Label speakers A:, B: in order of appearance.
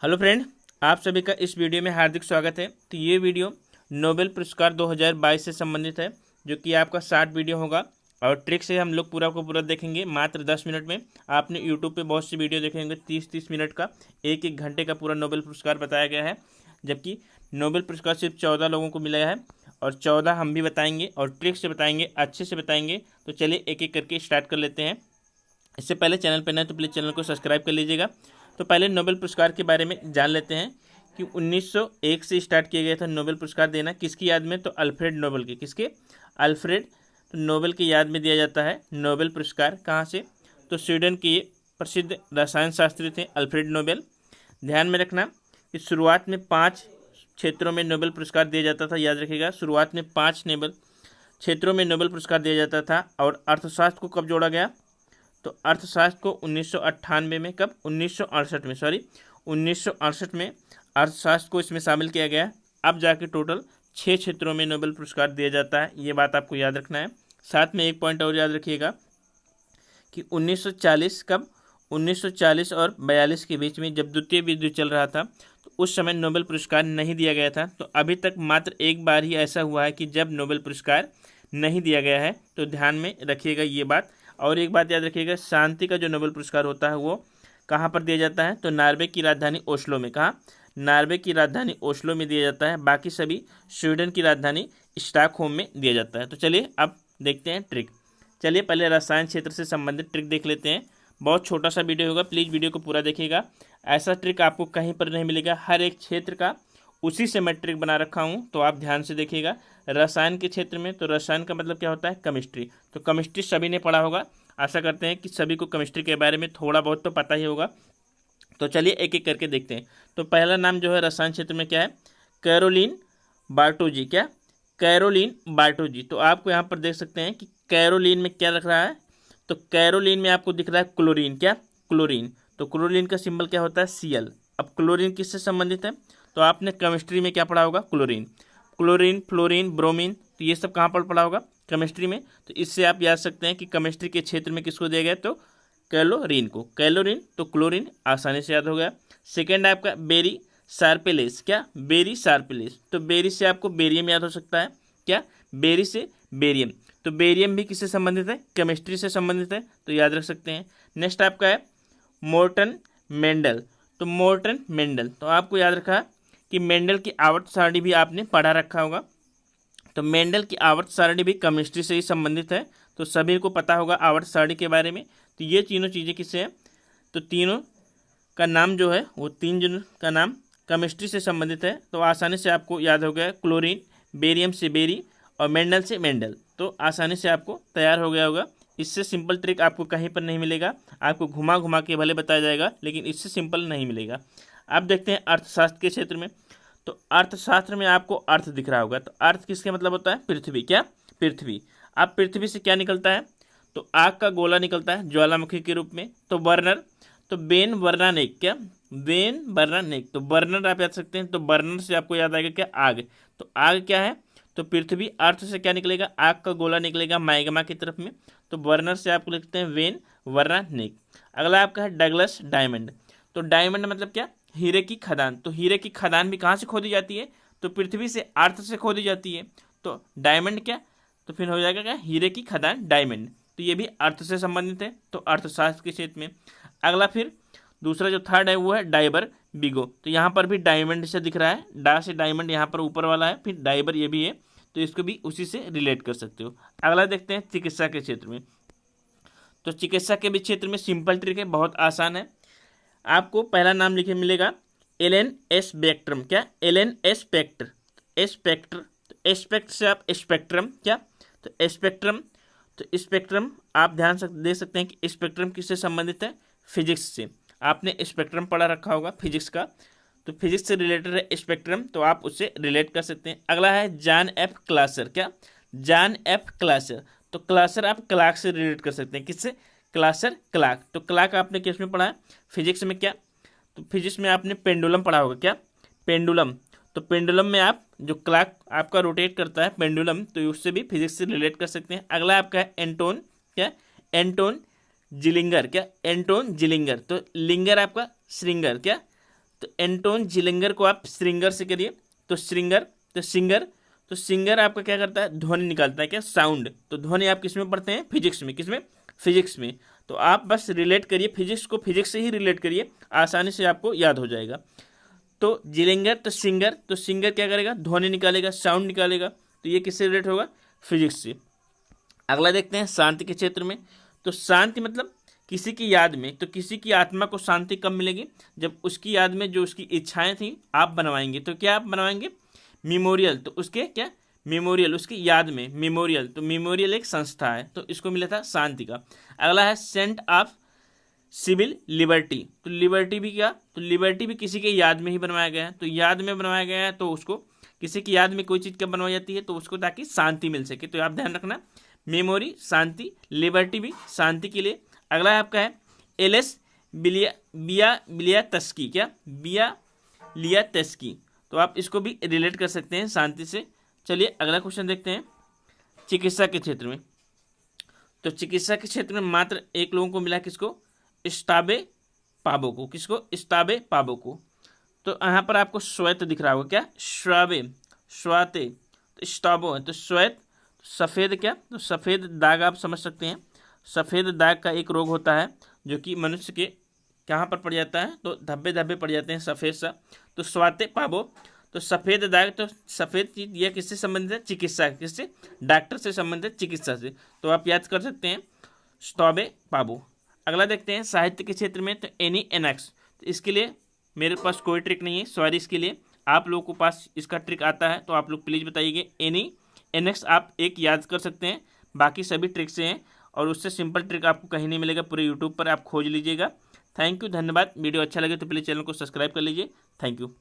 A: Hello friend, आप सभी का इस वीडियो में हार्दिक स्वागत है। तो ये वीडियो नोबेल पुरस्कार 2022 से संबंधित है, जो कि आपका शॉर्ट वीडियो होगा और ट्रिक से हम लोग पूरा को पूरा देखेंगे मात्र 10 मिनट में। आपने यूट्यूब पे बहुत सी वीडियो देखेंगे 30-30 मिनट का, एक एक घंटे का पूरा नोबेल पुरस्कार बताया गया है, जबकि नोबेल पुरस्कार सिर्फ 14 लोगों को मिला है और 14 हम भी बताएंगे और ट्रिक से बताएंगे, अच्छे से बताएंगे। तो चलिए एक एक करके स्टार्ट कर लेते हैं। इससे पहले चैनल पर नए तो प्लीज़ चैनल को सब्सक्राइब कर लीजिएगा। तो पहले नोबेल पुरस्कार के बारे में जान लेते हैं कि 1901 से स्टार्ट किया गया था नोबेल पुरस्कार देना। किसकी याद में? तो अल्फ्रेड नोबेल की। किसके? अल्फ्रेड नोबेल की याद में दिया जाता है नोबेल पुरस्कार। कहाँ से? तो स्वीडन के प्रसिद्ध रसायन शास्त्री थे अल्फ्रेड नोबेल। ध्यान में रखना कि शुरुआत में 5 क्षेत्रों में नोबेल पुरस्कार दिया जाता था। याद रखिएगा, शुरुआत में 5 नोबेल क्षेत्रों में नोबेल पुरस्कार दिया जाता था। और अर्थशास्त्र को कब जोड़ा गया? तो अर्थशास्त्र को 1998 में, कब? 1968 में, 1968 में अर्थशास्त्र को इसमें शामिल किया गया। अब जाके टोटल 6 क्षेत्रों में नोबेल पुरस्कार दिया जाता है। ये बात आपको याद रखना है। साथ में एक पॉइंट और याद रखिएगा कि 1940, कब? 1940 और 42 के बीच में जब द्वितीय विश्व युद्ध चल रहा था, तो उस समय नोबेल पुरस्कार नहीं दिया गया था। तो अभी तक मात्र एक बार ही ऐसा हुआ है कि जब नोबेल पुरस्कार नहीं दिया गया है। तो ध्यान में रखिएगा ये बात। और एक बात याद रखिएगा, शांति का जो नोबेल पुरस्कार होता है वो कहाँ पर दिया जाता है? तो नॉर्वे की राजधानी ओस्लो में। कहाँ? नॉर्वे की राजधानी ओस्लो में दिया जाता है। बाकी सभी स्वीडन की राजधानी स्टॉकहोम में दिया जाता है। तो चलिए अब देखते हैं ट्रिक। चलिए पहले रसायन क्षेत्र से संबंधित ट्रिक देख लेते हैं। बहुत छोटा सा वीडियो होगा, प्लीज़ वीडियो को पूरा देखिएगा। ऐसा ट्रिक आपको कहीं पर नहीं मिलेगा, हर एक क्षेत्र का उसी से मैं ट्रिक बना रखा हूँ, तो आप ध्यान से देखिएगा। रसायन के क्षेत्र में, तो रसायन का मतलब क्या होता है? केमिस्ट्री। तो केमिस्ट्री सभी ने पढ़ा होगा, आशा करते हैं कि सभी को केमिस्ट्री के बारे में थोड़ा बहुत तो पता ही होगा। तो चलिए एक एक करके देखते हैं। तो पहला नाम जो है रसायन क्षेत्र में क्या है? कैरोलीन बार्टोजी। क्या? कैरोलीन बार्टोजी। तो आपको यहाँ पर देख सकते हैं कि कैरोलीन में क्या रख रहा है? तो कैरोलीन में आपको दिख रहा है क्लोरीन। क्या? क्लोरीन। तो क्लोरीन का सिंबल क्या होता है? Cl। अब क्लोरीन किससे संबंधित है? तो आपने केमिस्ट्री में क्या पढ़ा होगा? क्लोरीन। क्लोरीन, फ्लोरीन, ब्रोमीन, तो ये सब कहाँ पर पढ़ा होगा? केमिस्ट्री में। तो इससे आप याद सकते हैं कि केमिस्ट्री के क्षेत्र में किसको दिया गया? तो कैलोरीन को। कैलोरीन तो क्लोरीन, आसानी से याद हो गया। सेकेंड है आपका बेरी सार्पेलेस। क्या? बेरी सार्पेलेस। तो बेरी से आपको बेरियम याद हो सकता है। क्या? बेरी से बेरियम। तो बेरियम भी किससे संबंधित है? केमिस्ट्री से संबंधित है, तो याद रख सकते हैं। नेक्स्ट आपका है मोर्टन मेंडल। तो मोर्टन मेंडल, तो आपको याद रखा कि मेंडल की आवर्त सारणी भी आपने पढ़ा रखा होगा। तो मेंडल की आवर्त सारणी भी केमिस्ट्री से ही संबंधित है, तो सभी को पता होगा आवर्त सारणी के बारे में। तो ये तीनों चीज़ें किससे हैं? तो तीनों का नाम जो है वो तीन जन का नाम केमिस्ट्री से संबंधित है। तो आसानी से आपको याद हो गया, क्लोरीन, बेरियम से बेरी और मेंडल से मेंडल। तो आसानी से आपको तैयार हो गया होगा। इससे सिंपल ट्रिक आपको कहीं पर नहीं मिलेगा, आपको घुमा घुमा के भले बताया जाएगा, लेकिन इससे सिंपल नहीं मिलेगा। अब देखते हैं अर्थशास्त्र के क्षेत्र में। तो अर्थशास्त्र में आपको अर्थ दिख रहा होगा। तो अर्थ किसके मतलब होता है? पृथ्वी। क्या? पृथ्वी। अब पृथ्वी से क्या निकलता है? तो आग का गोला निकलता है ज्वालामुखी के रूप में। तो बर्नर, तो बेन बर्नानेक। क्या? बेन बर्नानेक। तो बर्नर आप याद सकते हैं। तो बर्नर से आपको याद आएगा क्या? आग। तो आग क्या है? तो पृथ्वी। अर्थ से क्या निकलेगा? आग का गोला निकलेगा मैग्मा की तरफ में। तो बर्नर से आपको लिखते हैं वेन बर्नानेक। अगला आपका है डगलस डायमंड। तो डायमंड मतलब क्या? हीरे की खदान। तो हीरे की खदान भी कहाँ से खोदी जाती है? तो पृथ्वी से, अर्थ से खोदी जाती है। तो डायमंड क्या? तो फिर हो जाएगा क्या? हीरे की खदान, डायमंड। तो ये भी अर्थ से संबंधित है, तो अर्थशास्त्र के क्षेत्र में। अगला फिर दूसरा जो थर्ड है वो है डाइबर बिगो। तो यहाँ पर भी डायमंड से दिख रहा है, डा से डायमंड यहाँ पर ऊपर वाला है, फिर डाइबर ये भी है, तो इसको भी उसी से रिलेट कर सकते हो। अगला देखते हैं चिकित्सा के क्षेत्र में। तो चिकित्सा के भी क्षेत्र में सिंपल ट्रिक है, बहुत आसान है। आपको पहला नाम लिखे मिलेगा एलन स्पेक्ट्रम। क्या? Alan specter. स्पेक्टर, तो स्पेक्ट से आप स्पेक्ट्रम। क्या? तो स्पेक्ट्रम। तो स्पेक्ट्रम आप ध्यान से देख सकते हैं कि स्पेक्ट्रम किससे संबंधित है? फिजिक्स से। आपने स्पेक्ट्रम पढ़ा रखा होगा फिजिक्स का, तो फिजिक्स से रिलेटेड है स्पेक्ट्रम, तो आप उससे रिलेट कर सकते हैं। अगला है जॉन एफ क्लासर। क्या? John F Clauser. तो क्लासर आप क्लाक से रिलेट कर सकते हैं। किससे? क्लासर, क्लाक। तो क्लाक आपने किस में पढ़ा है? फिजिक्स में। क्या? तो फिजिक्स में आपने पेंडुलम पढ़ा होगा। क्या? पेंडुलम। तो पेंडुलम में आप जो क्लॉक आपका रोटेट करता है पेंडुलम, तो उससे भी फिजिक्स से रिलेट कर सकते हैं। अगला आपका है एंटोन। क्या? Anton Zeilinger. क्या? Anton Zeilinger. तो लिंगर आपका श्रिंगर। क्या? तो एंटोन जिलिंगर को आप श्रिंगर से करिए, तो श्रिंगर, तो सिंगर, तो सिंगर आपका क्या करता है, ध्वनि निकालता है, क्या, साउंड। तो ध्वनि आप किस में पढ़ते हैं, फिजिक्स में, किसमें, फिजिक्स में। तो आप बस रिलेट करिए, फिजिक्स को फिजिक्स से ही रिलेट करिए, आसानी से आपको याद हो जाएगा। तो जिलिंगर, तो सिंगर, तो सिंगर क्या करेगा, ध्वनि निकालेगा, साउंड निकालेगा, तो ये किससे रिलेट होगा, फिजिक्स से। अगला देखते हैं शांति के क्षेत्र में। तो शांति मतलब किसी की याद में, तो किसी की आत्मा को शांति कब मिलेगी, जब उसकी याद में जो उसकी इच्छाएं थी आप बनवाएंगे। तो क्या आप बनवाएंगे, मेमोरियल, तो उसके क्या, मेमोरियल, उसकी याद में मेमोरियल। तो मेमोरियल एक संस्था है, तो इसको मिला था शांति का। अगला है सेंट ऑफ सिविल लिबर्टी। तो लिबर्टी भी क्या, तो लिबर्टी भी किसी के याद में ही बनवाया गया है। तो याद में बनवाया गया है, तो उसको किसी की याद में कोई चीज़ कब बनवाई जाती है, तो उसको ताकि शांति मिल सके। तो आप ध्यान रखना, मेमोरी शांति, लिबर्टी भी शांति के लिए। अगला आपका है एलएस बिया तस्की, क्या, बिया लिया तस्की। तो आप इसको भी रिलेट कर सकते हैं शांति से। चलिए अगला क्वेश्चन देखते हैं चिकित्सा के क्षेत्र में। तो चिकित्सा के क्षेत्र में मात्र एक लोगों को मिला, किसको, स्टाबे पाबो को, किसको, स्टाबे पाबो को। तो यहाँ पर आपको श्वेत दिख रहा होगा, क्या, श्राबे, श्वाते, तो स्टाबो है, तो श्वेत, सफ़ेद, क्या, तो सफ़ेद दाग आप समझ सकते हैं। सफ़ेद दाग का एक रोग होता है जो कि मनुष्य के कहाँ पर पड़ जाता है, तो धब्बे धब्बे पड़ जाते हैं सफ़ेद सा। तो स्वाते पाबो, तो सफ़ेद दाग, तो सफ़ेद चीज यह किससे संबंधित है, चिकित्सा, किससे, डॉक्टर से संबंधित, चिकित्सा से। तो आप याद कर सकते हैं स्टॉबे पाबो। अगला देखते हैं साहित्य के क्षेत्र में। तो एनी एनएक्स, तो इसके लिए मेरे पास कोई ट्रिक नहीं है, सॉरी। इसके लिए आप लोगों को पास इसका ट्रिक आता है तो आप लोग प्लीज़ बताइए। एनी एनएक्स आप एक याद कर सकते हैं, बाकी सभी ट्रिक से हैं, और उससे सिंपल ट्रिक आपको कहीं नहीं मिलेगा, पूरे यूट्यूब पर आप खोज लीजिएगा। थैंक यू, धन्यवाद। वीडियो अच्छा लगे तो प्लीज़ चैनल को सब्सक्राइब कर लीजिए। Thank you.